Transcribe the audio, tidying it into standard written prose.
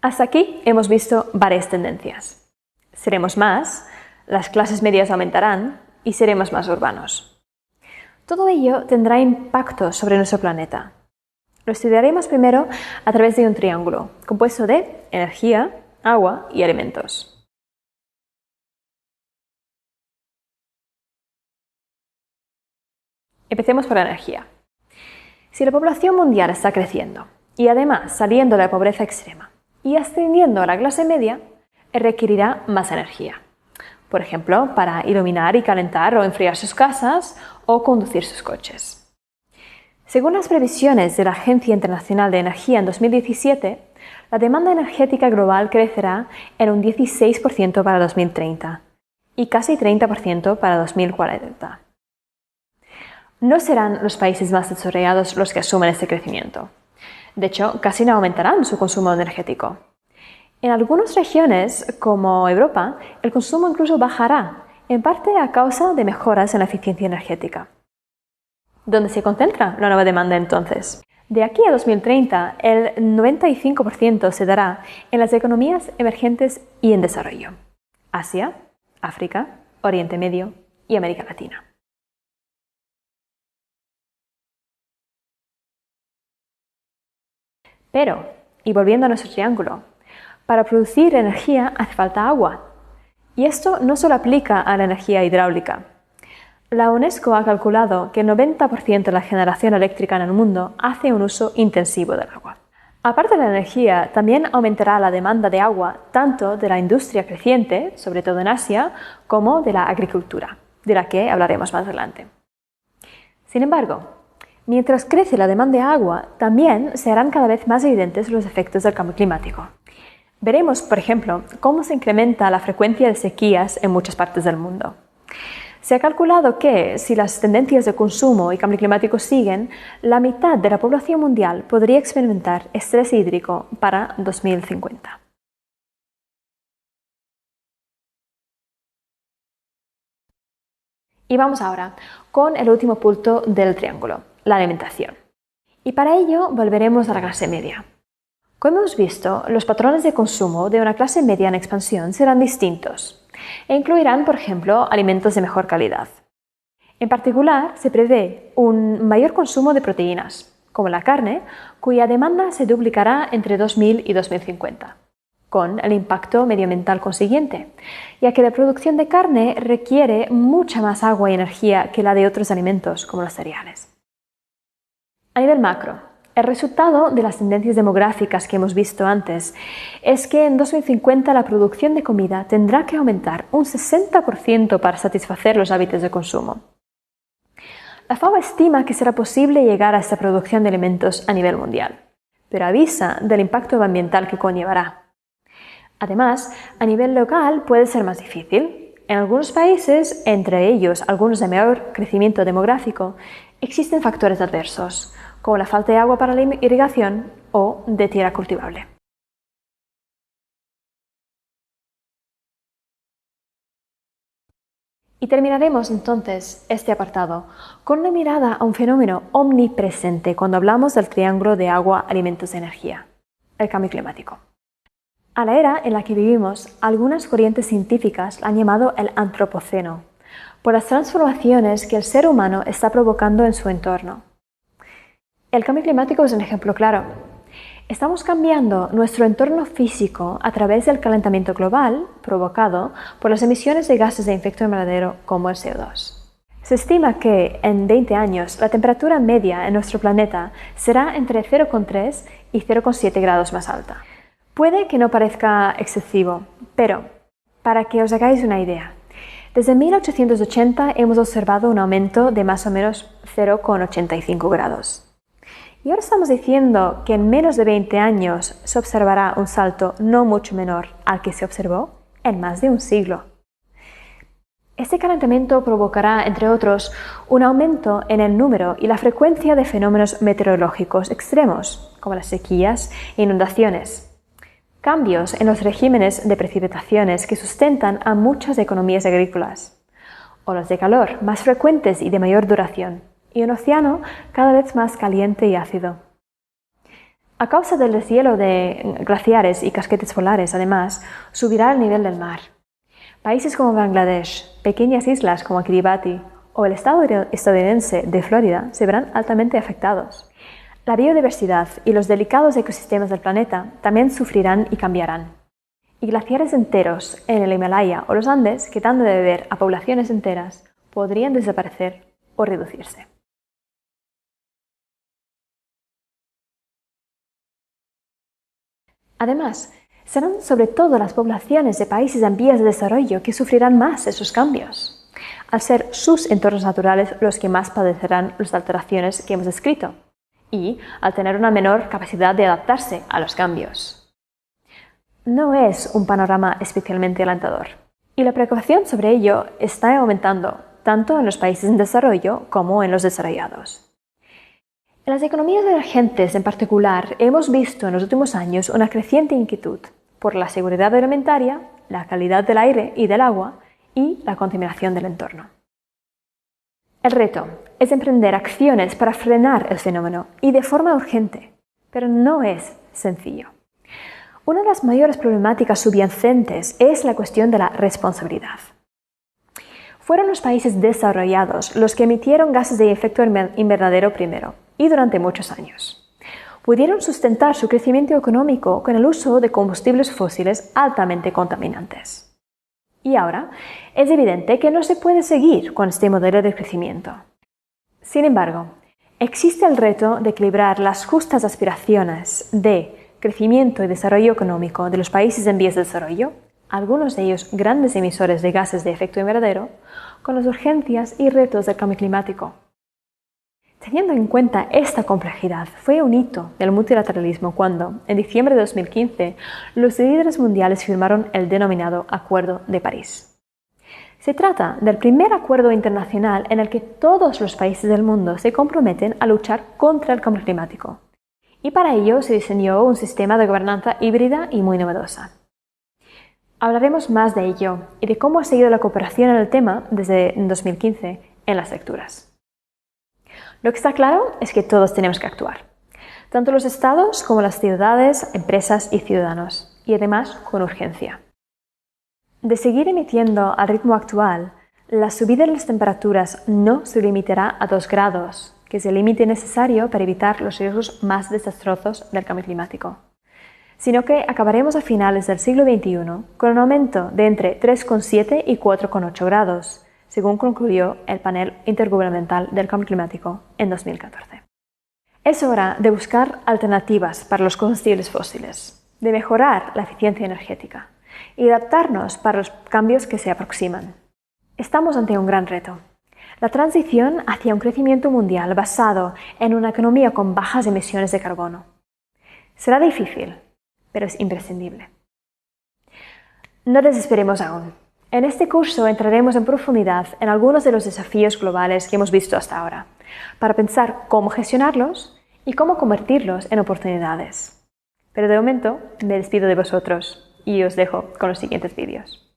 Hasta aquí hemos visto varias tendencias. Seremos más, las clases medias aumentarán y seremos más urbanos. Todo ello tendrá impacto sobre nuestro planeta. Lo estudiaremos primero a través de un triángulo compuesto de energía, agua y alimentos. Empecemos por la energía. Si la población mundial está creciendo y además saliendo de la pobreza extrema y ascendiendo a la clase media, requerirá más energía. Por ejemplo, para iluminar y calentar o enfriar sus casas o conducir sus coches. Según las previsiones de la Agencia Internacional de Energía en 2017, la demanda energética global crecerá en un 16% para 2030 y casi 30% para 2040. No serán los países más desarrollados los que asumen este crecimiento. De hecho, casi no aumentarán su consumo energético. En algunas regiones, como Europa, el consumo incluso bajará, en parte a causa de mejoras en la eficiencia energética. ¿Dónde se concentra la nueva demanda entonces? De aquí a 2030, el 95% se dará en las economías emergentes y en desarrollo: Asia, África, Oriente Medio y América Latina. Pero, y volviendo a nuestro triángulo, para producir energía hace falta agua. Y esto no solo aplica a la energía hidráulica. La UNESCO ha calculado que el 90% de la generación eléctrica en el mundo hace un uso intensivo del agua. Aparte de la energía, también aumentará la demanda de agua tanto de la industria creciente, sobre todo en Asia, como de la agricultura, de la que hablaremos más adelante. Sin embargo, mientras crece la demanda de agua, también se harán cada vez más evidentes los efectos del cambio climático. Veremos, por ejemplo, cómo se incrementa la frecuencia de sequías en muchas partes del mundo. Se ha calculado que, si las tendencias de consumo y cambio climático siguen, la mitad de la población mundial podría experimentar estrés hídrico para 2050. Y vamos ahora con el último punto del triángulo, la alimentación. Y para ello volveremos a la clase media. Como hemos visto, los patrones de consumo de una clase media en expansión serán distintos e incluirán, por ejemplo, alimentos de mejor calidad. En particular, se prevé un mayor consumo de proteínas, como la carne, cuya demanda se duplicará entre 2000 y 2050, con el impacto medioambiental consiguiente, ya que la producción de carne requiere mucha más agua y energía que la de otros alimentos, como los cereales. A nivel macro, el resultado de las tendencias demográficas que hemos visto antes es que en 2050 la producción de comida tendrá que aumentar un 60% para satisfacer los hábitos de consumo. La FAO estima que será posible llegar a esta producción de alimentos a nivel mundial, pero avisa del impacto ambiental que conllevará. Además, a nivel local puede ser más difícil. En algunos países, entre ellos algunos de mayor crecimiento demográfico, existen factores adversos, como la falta de agua para la irrigación o de tierra cultivable. Y terminaremos entonces este apartado con una mirada a un fenómeno omnipresente cuando hablamos del triángulo de agua, alimentos y energía: el cambio climático. A la era en la que vivimos, algunas corrientes científicas la han llamado el antropoceno, por las transformaciones que el ser humano está provocando en su entorno. El cambio climático es un ejemplo claro. Estamos cambiando nuestro entorno físico a través del calentamiento global provocado por las emisiones de gases de efecto invernadero como el CO2. Se estima que en 20 años la temperatura media en nuestro planeta será entre 0,3 y 0,7 grados más alta. Puede que no parezca excesivo, pero para que os hagáis una idea, desde 1880 hemos observado un aumento de más o menos 0,85 grados. Y ahora estamos diciendo que en menos de 20 años se observará un salto no mucho menor al que se observó en más de un siglo. Este calentamiento provocará, entre otros, un aumento en el número y la frecuencia de fenómenos meteorológicos extremos, como las sequías e inundaciones. Cambios en los regímenes de precipitaciones que sustentan a muchas economías agrícolas. Olas de calor más frecuentes y de mayor duración. Y un océano cada vez más caliente y ácido. A causa del deshielo de glaciares y casquetes polares, además, subirá el nivel del mar. Países como Bangladesh, pequeñas islas como Kiribati o el estado estadounidense de Florida se verán altamente afectados. La biodiversidad y los delicados ecosistemas del planeta también sufrirán y cambiarán. Y glaciares enteros en el Himalaya o los Andes, que dan de beber a poblaciones enteras, podrían desaparecer o reducirse. Además, serán sobre todo las poblaciones de países en vías de desarrollo que sufrirán más esos cambios, al ser sus entornos naturales los que más padecerán las alteraciones que hemos descrito y al tener una menor capacidad de adaptarse a los cambios. No es un panorama especialmente alentador, y la preocupación sobre ello está aumentando tanto en los países en desarrollo como en los desarrollados. En las economías emergentes en particular, hemos visto en los últimos años una creciente inquietud por la seguridad alimentaria, la calidad del aire y del agua y la contaminación del entorno. El reto es emprender acciones para frenar el fenómeno y de forma urgente, pero no es sencillo. Una de las mayores problemáticas subyacentes es la cuestión de la responsabilidad. Fueron los países desarrollados los que emitieron gases de efecto invernadero primero y durante muchos años. Pudieron sustentar su crecimiento económico con el uso de combustibles fósiles altamente contaminantes. Y ahora es evidente que no se puede seguir con este modelo de crecimiento. Sin embargo, existe el reto de equilibrar las justas aspiraciones de crecimiento y desarrollo económico de los países en vías de desarrollo, algunos de ellos grandes emisores de gases de efecto invernadero, con las urgencias y retos del cambio climático. Teniendo en cuenta esta complejidad, fue un hito del multilateralismo cuando, en diciembre de 2015, los líderes mundiales firmaron el denominado Acuerdo de París. Se trata del primer acuerdo internacional en el que todos los países del mundo se comprometen a luchar contra el cambio climático. Y para ello se diseñó un sistema de gobernanza híbrida y muy novedosa. Hablaremos más de ello y de cómo ha seguido la cooperación en el tema desde 2015 en las lecturas. Lo que está claro es que todos tenemos que actuar, tanto los estados como las ciudades, empresas y ciudadanos, y además con urgencia. De seguir emitiendo al ritmo actual, la subida de las temperaturas no se limitará a 2 grados, que es el límite necesario para evitar los riesgos más desastrosos del cambio climático, sino que acabaremos a finales del siglo XXI con un aumento de entre 3,7 y 4,8 grados, según concluyó el Panel Intergubernamental del Cambio Climático en 2014. Es hora de buscar alternativas para los combustibles fósiles, de mejorar la eficiencia energética y adaptarnos para los cambios que se aproximan. Estamos ante un gran reto: la transición hacia un crecimiento mundial basado en una economía con bajas emisiones de carbono. Será difícil, pero es imprescindible. No desesperemos aún. En este curso entraremos en profundidad en algunos de los desafíos globales que hemos visto hasta ahora, para pensar cómo gestionarlos y cómo convertirlos en oportunidades. Pero de momento me despido de vosotros y os dejo con los siguientes vídeos.